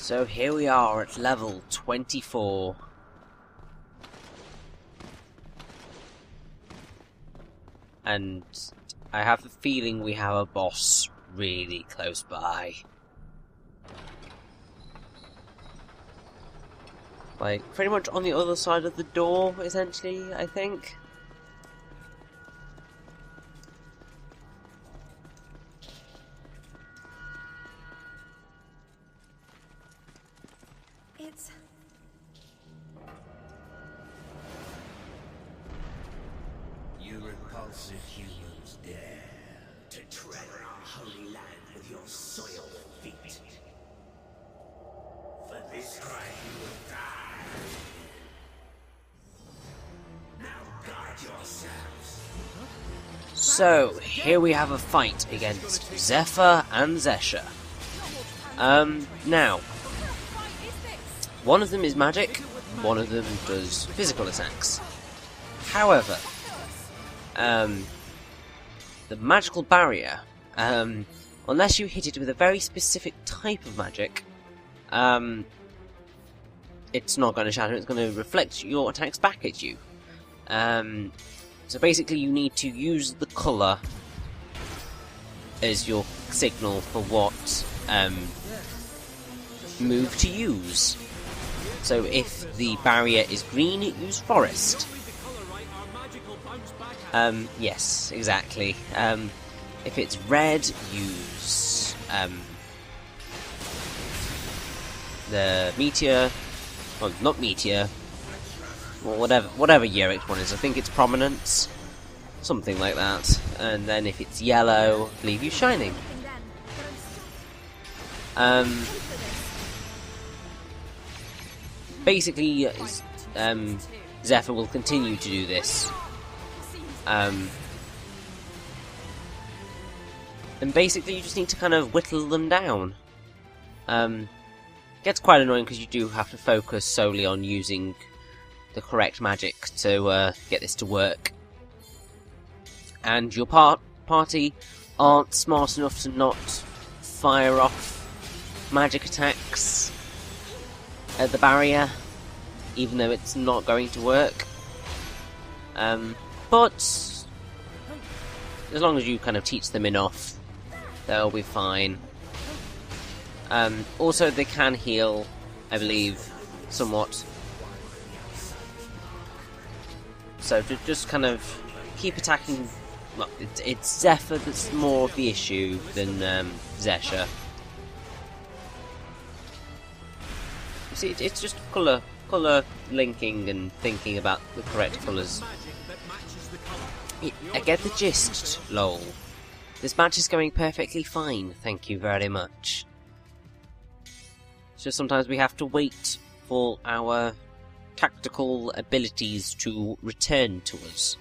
So here we are at level 24. And I have a feeling we have a boss really close by. Like, pretty much on the other side of the door, essentially, I think. You repulsive humans dare to tread our holy land with your soiled feet. For this crime you will die. Now guard yourselves. So, here we have a fight against Zephyr and Zesha. Now, one of them is magic, one of them does physical attacks. However, the magical barrier, unless you hit it with a very specific type of magic, it's not going to shatter, it's going to reflect your attacks back at you. So basically you need to use the colour as your signal for what move to use. So if the barrier is green, use forest. Yes, exactly. If it's red, use the meteor, well, not meteor, or whatever Yurick's one is. I think it's prominence, something like that. And then if it's yellow, I believe use shining. Basically, Zephyr will continue to do this. And basically you just need to kind of whittle them down. Gets quite annoying because you do have to focus solely on using the correct magic to get this to work. And your party aren't smart enough to not fire off magic attacks at the barrier, even though it's not going to work. But as long as you kind of teach them enough, they'll be fine. Also, they can heal, I believe, somewhat. So just kind of keep attacking. Well, it's Zephyr that's more of the issue than Zesha. You see, it's just colour linking and thinking about the correct colours. I get the gist, lol. This match is going perfectly fine, thank you very much. It's just sometimes we have to wait for our tactical abilities to return to us.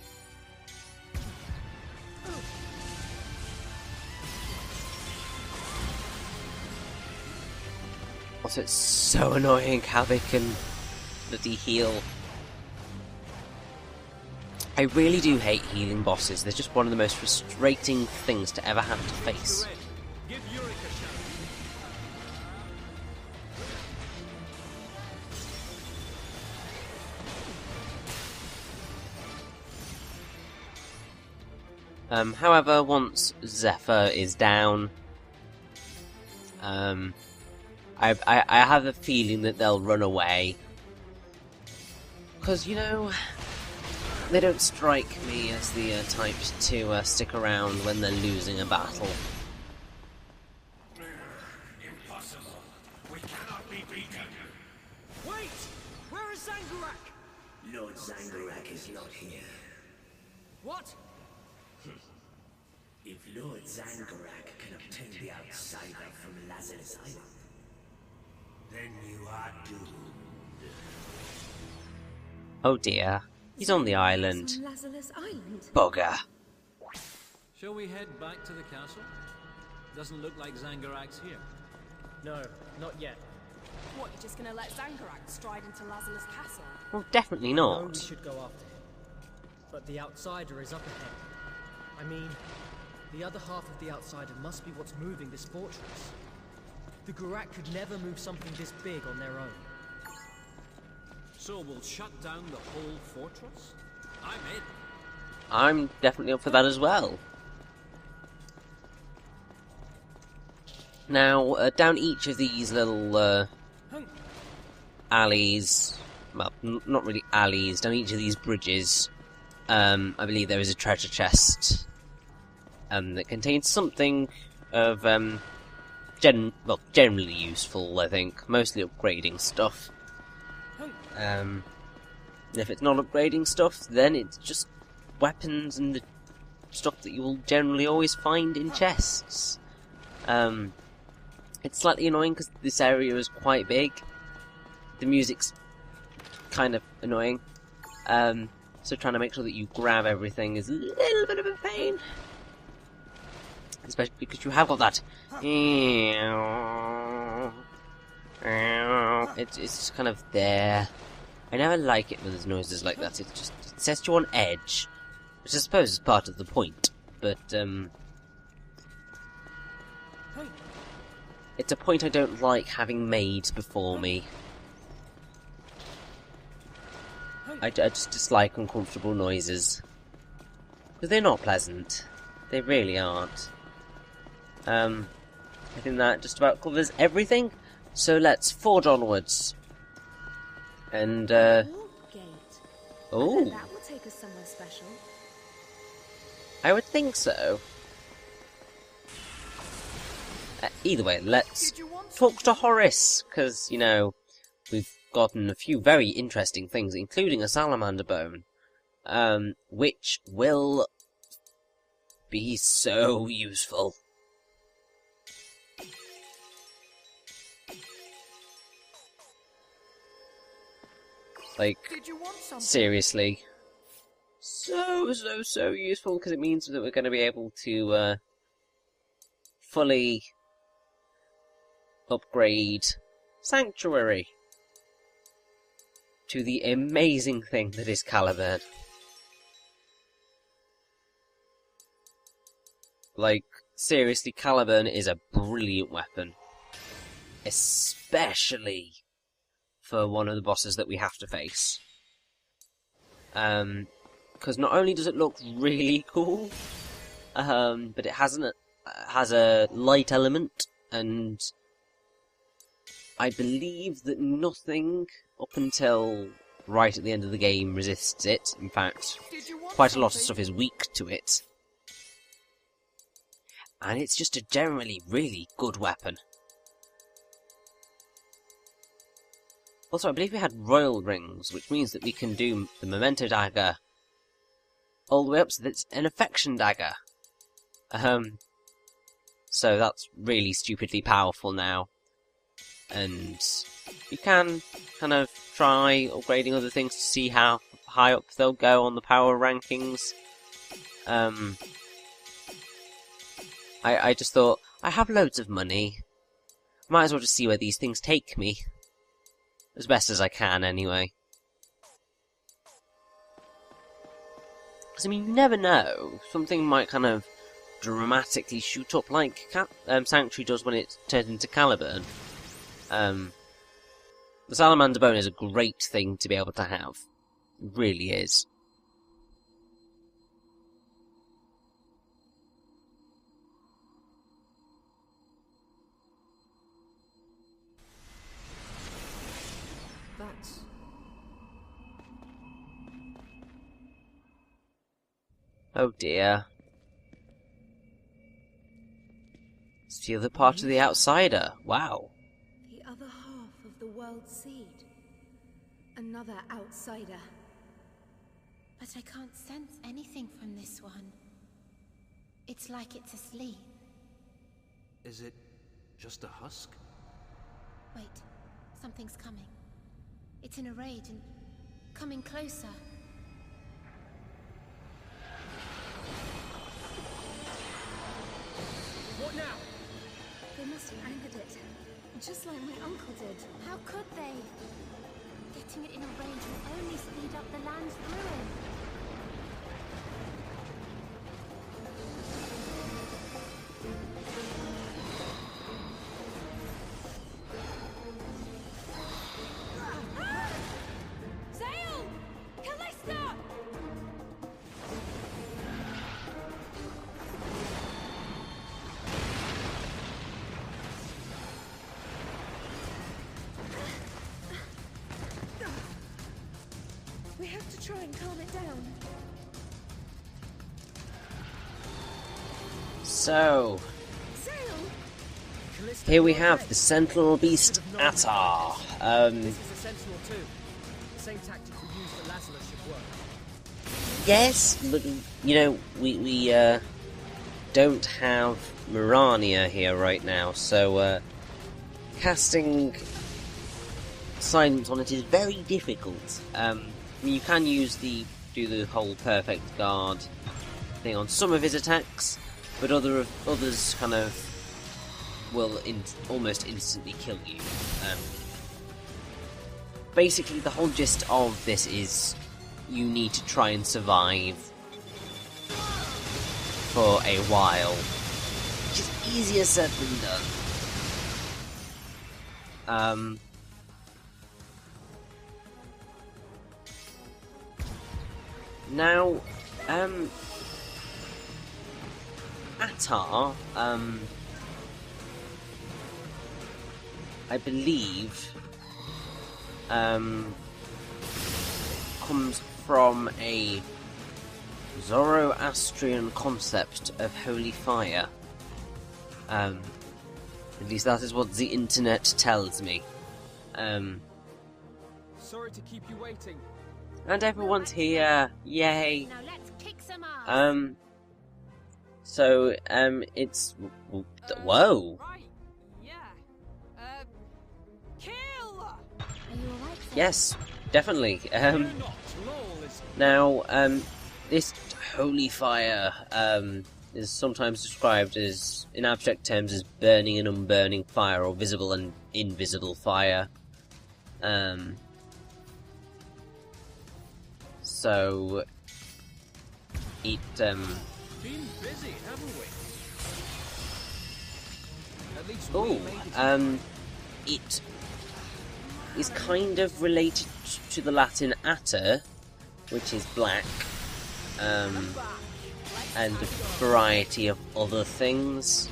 Also, it's so annoying how they can bloody heal. I really do hate healing bosses. They're just one of the most frustrating things to ever have to face. However, once Zephyr is down, I have a feeling that they'll run away. Because, you know, they don't strike me as the type to stick around when they're losing a battle. Impossible. We cannot be beaten. Wait! Where is Zangurak? Lord Zangurak is not here. What? If Lord Zangurak can obtain the outsider from Lazulis Island, then you are doomed. Oh dear, he's on the island. Lazulis Island. Bugger. Shall we head back to the castle? Doesn't look like Zangurak's here. No, not yet. What, you're just gonna let Zangurak stride into Lazulis Castle? Well, definitely No, we not. should go after him. But the outsider is up ahead. I mean, the other half of the outsider must be what's moving this fortress. The Gurak could never move something this big on their own. So we'll shut down the whole fortress? I'm in. I'm definitely up for that as well. Now, down each of these little alleys, well, not really alleys, down each of these bridges, I believe there is a treasure chest that contains something of generally useful, I think, mostly upgrading stuff. And if it's not upgrading stuff, then it's just weapons and the stuff that you will generally always find in chests. It's slightly annoying because this area is quite big. The music's kind of annoying. So trying to make sure that you grab everything is a little bit of a pain. Especially because you have got that. It's just kind of there. I never like it when there's noises like that. It sets you on edge. Which I suppose is part of the point. But, it's a point I don't like having made before me. I just dislike uncomfortable noises. Because they're not pleasant. They really aren't. I think that just about covers everything. So let's forge onwards. And, Gate. oh, That will take us somewhere special. I would think so. Either way, let's talk to Horace, because, you know, we've gotten a few very interesting things, including a salamander bone, which will be so useful. Like, seriously. So useful, because it means that we're going to be able to, fully upgrade Sanctuary to the amazing thing that is Caliburn. Like, seriously, Caliburn is a brilliant weapon. Especially for one of the bosses that we have to face. Because not only does it look really cool, but it has a light element, and I believe that nothing up until right at the end of the game resists it. In fact, quite a lot of stuff is weak to it. And it's just a generally really good weapon. Also, I believe we had royal rings, which means that we can do the memento dagger all the way up so that it's an affection dagger. So that's really stupidly powerful now. And you can kind of try upgrading other things to see how high up they'll go on the power rankings. I just thought, I have loads of money. Might as well just see where these things take me. As best as I can, anyway. Because, I mean, you never know. Something might kind of dramatically shoot up like Sanctuary does when it turns into Caliburn. The Salamander Bone is a great thing to be able to have. It really is. Oh dear. It's the other part of the outsider. Wow. The other half of the world's seed. Another outsider. But I can't sense anything from this one. It's like it's asleep. Is it just a husk? Wait, something's coming. It's in a rage and coming closer. What now? They must have angered it. Just like my uncle did. How could they? Getting it in a rage will only speed up the land's ruin. try and calm it down. So, Callista, here we you have okay? the Sentinel Beast Atar. This is a Sentinel too. The same tactic we used for Lazulis should work. Yes, but you know, we don't have Mirania here right now, so casting silence on it is very difficult. I mean, you can do the whole perfect guard thing on some of his attacks, but others kind of will almost instantly kill you. Basically, the whole gist of this is you need to try and survive for a while, which is easier said than done. Now, Atar, I believe, comes from a Zoroastrian concept of holy fire. At least that is what the internet tells me. Sorry to keep you waiting. And everyone's here, yay! Now let's kick some ass. So, it's... Whoa! Right. Yeah. Kill! Are you alright, sir? Yes, definitely. Fear not, Lowell is Now, this holy fire, is sometimes described as, in abstract terms, as burning and unburning fire, or visible and invisible fire. So, it, been busy, haven't we? At least we oh, made it. it is kind of related to the Latin Atar, which is black, and a variety of other things.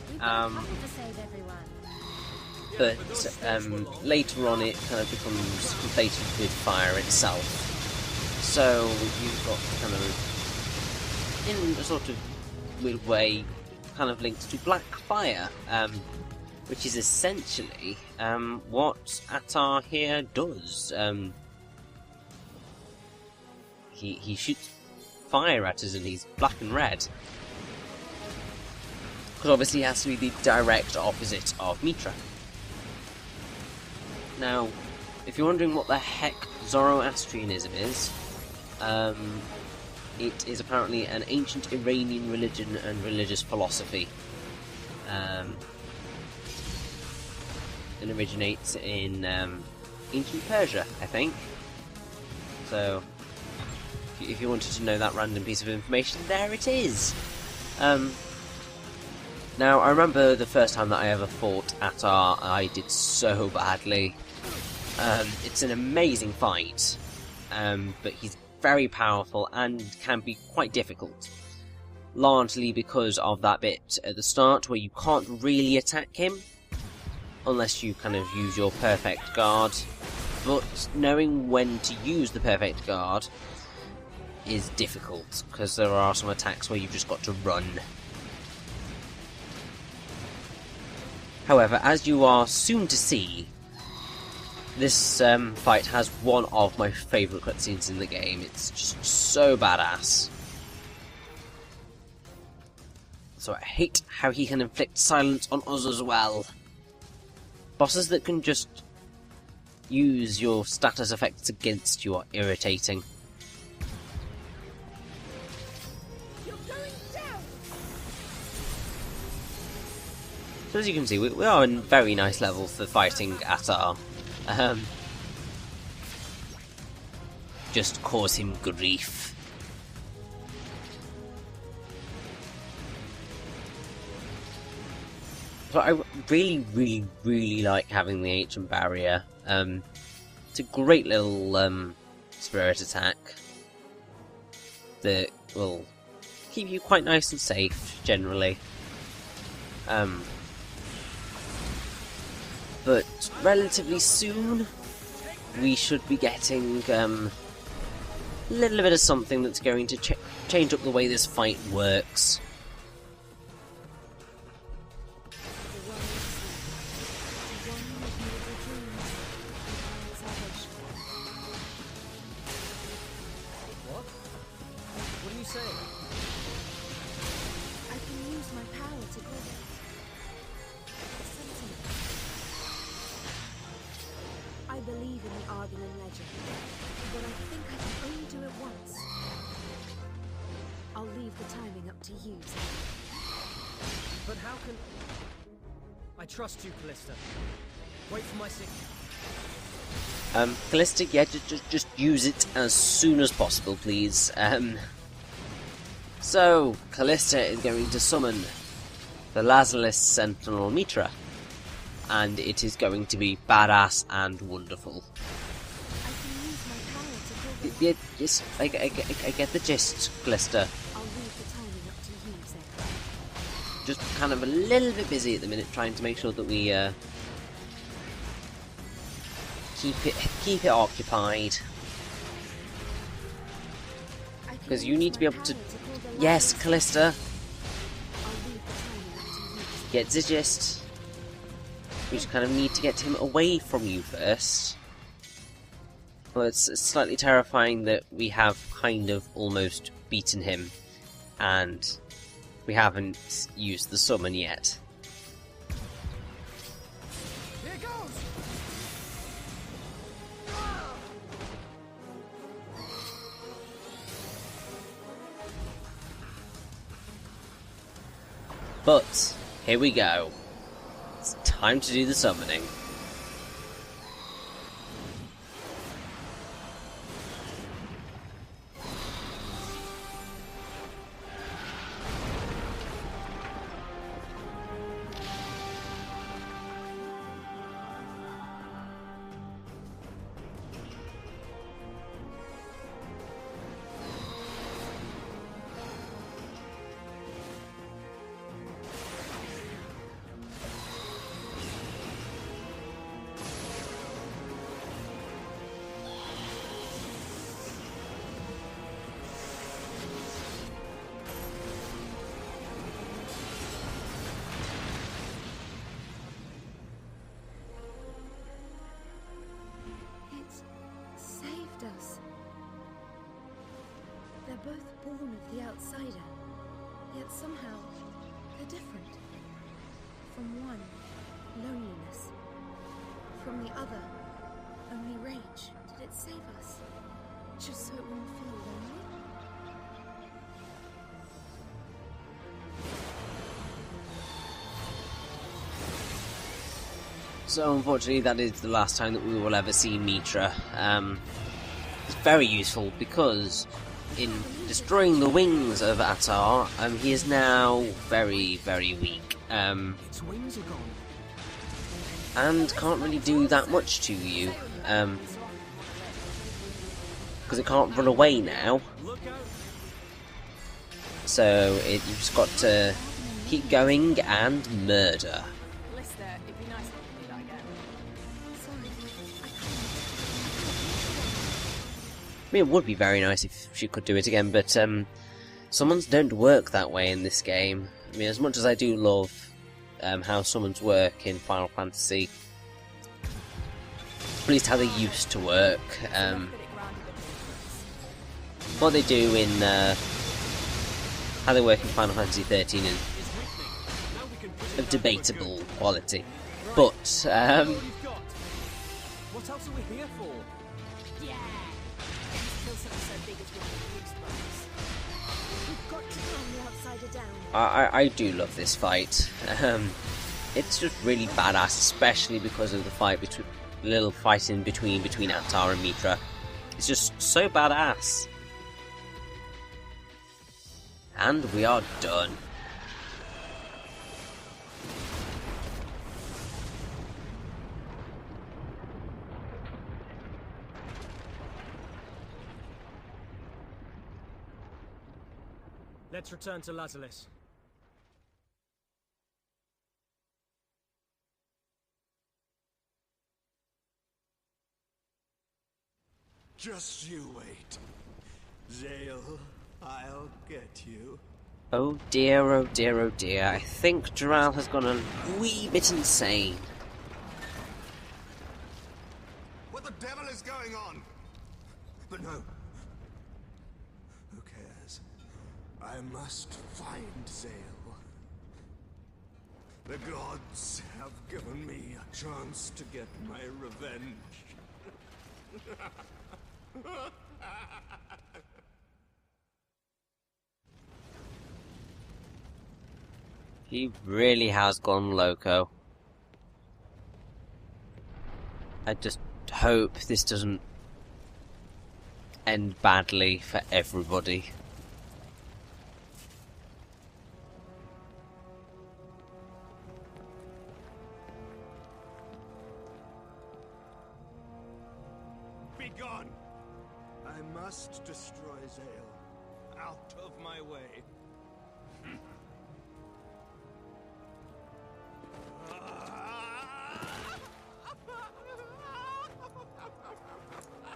We've got a couple to save everyone. But later on it kind of becomes conflated with fire itself. So you've got kind of, in a sort of weird way, kind of linked to black fire, which is essentially what Atar here does. He shoots fire at us and he's black and red. Because obviously he has to be the direct opposite of Mitra. Now, if you're wondering what the heck Zoroastrianism is, it is apparently an ancient Iranian religion and religious philosophy. It originates in ancient Persia, I think. So, if you wanted to know that random piece of information, there it is! Now, I remember the first time that I ever fought Atar, I did so badly. It's an amazing fight, but he's very powerful and can be quite difficult. Largely because of that bit at the start where you can't really attack him, unless you kind of use your perfect guard. But knowing when to use the perfect guard is difficult, because there are some attacks where you've just got to run. However, as you are soon to see, this fight has one of my favourite cutscenes in the game. It's just so badass. So I hate how he can inflict silence on us as well. Bosses that can just use your status effects against you are irritating. You're going down. So as you can see, we are in very nice level for fighting Atar. Just cause him grief. So I really like having the ancient barrier. It's a great little spirit attack that will keep you quite nice and safe generally. But relatively soon we should be getting a little bit of something that's going to change up the way this fight works. What? What are you saying? I can use my power to call it. Sentinel. I believe in the Arganan legend, but I think I can only do it once. I'll leave the timing up to you, Zael. But how can... I trust you, Callista. Wait for my signal. Callista, yeah, just use it as soon as possible, please. So, Callista is going to summon the Lazulis Sentinel Mitra, and it is going to be badass and wonderful. I can use my power to call it. Yeah, yes, I get the gist, Callista. I'll leave the timing up to you, Zael. Just kind of a little bit busy at the minute, trying to make sure that we keep it occupied. Because you need to be able to. Yes, Callista. Get the gist. We just kind of need to get him away from you first. Well, it's slightly terrifying that we have kind of almost beaten him, and we haven't used the summon yet. Here goes! But, here we go. It's time to do the summoning. Us. They're both born of the outsider, yet somehow they're different. From one, loneliness. From the other, only rage. Did it save us? Just so it wouldn't feel lonely? So unfortunately that is the last time that we will ever see Mitra. It's very useful because in destroying the wings of Atar, he is now very, very weak. Its wings are gone. And can't really do that much to you. Because it can't run away now. So you've just got to keep going and murder. I mean, it would be very nice if she could do it again, but summons don't work that way in this game. I mean, as much as I do love how summons work in Final Fantasy, at least how they used to work. What they do in how they work in Final Fantasy 13 is of debatable quality. But What else are we here for? I do love this fight. It's just really badass, especially because of the fight between little fight in between Atar and Mitra. It's just so badass. And we are done. Let's return to Lazulis. Just you wait. Zael, I'll get you. Oh dear, oh dear, oh dear. I think Zael has gone a wee bit insane. What the devil is going on? But no. Who cares? I must find Zael. The gods have given me a chance to get my revenge. He really has gone loco. I just hope this doesn't end badly for everybody. Be gone! I must destroy Zael. Out of my way.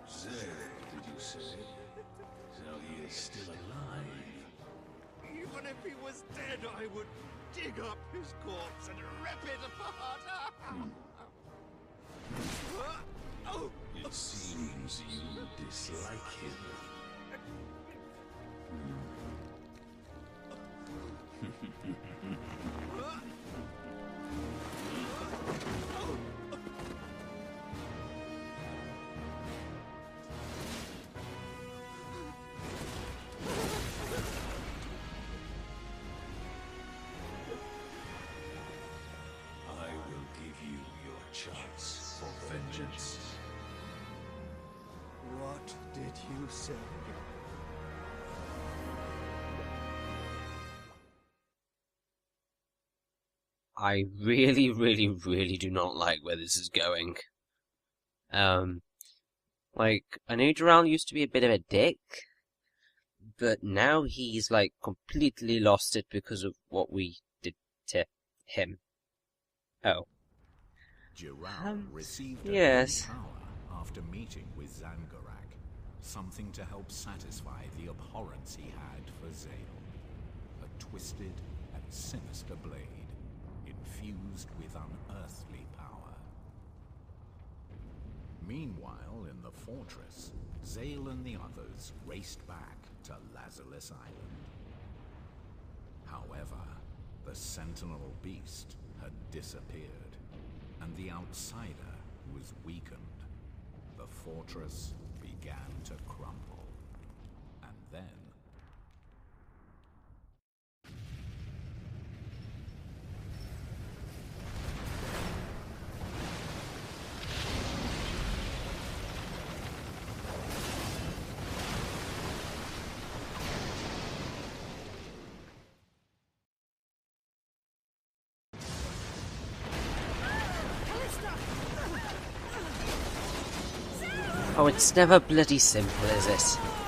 Zael, did you say? So he is still alive. Even if he was dead, I would dig up his corpse and rip it apart. Oh. It seems you dislike him. I will give you your chance for vengeance. What did you say? I really, really, really do not like where this is going. Like, I know Zael used to be a bit of a dick, but now he's, like, completely lost it because of what we did to him. Oh. Zael received yes. a new power after meeting with Zangurak, something to help satisfy the abhorrence he had for Zael. A twisted and sinister blade, infused with unearthly power. Meanwhile, in the fortress, Zael and the others raced back to Lazulis Island. However, the sentinel beast had disappeared, and the outsider was weakened. The fortress began to crumble. And then... Oh, it's never bloody simple, is it?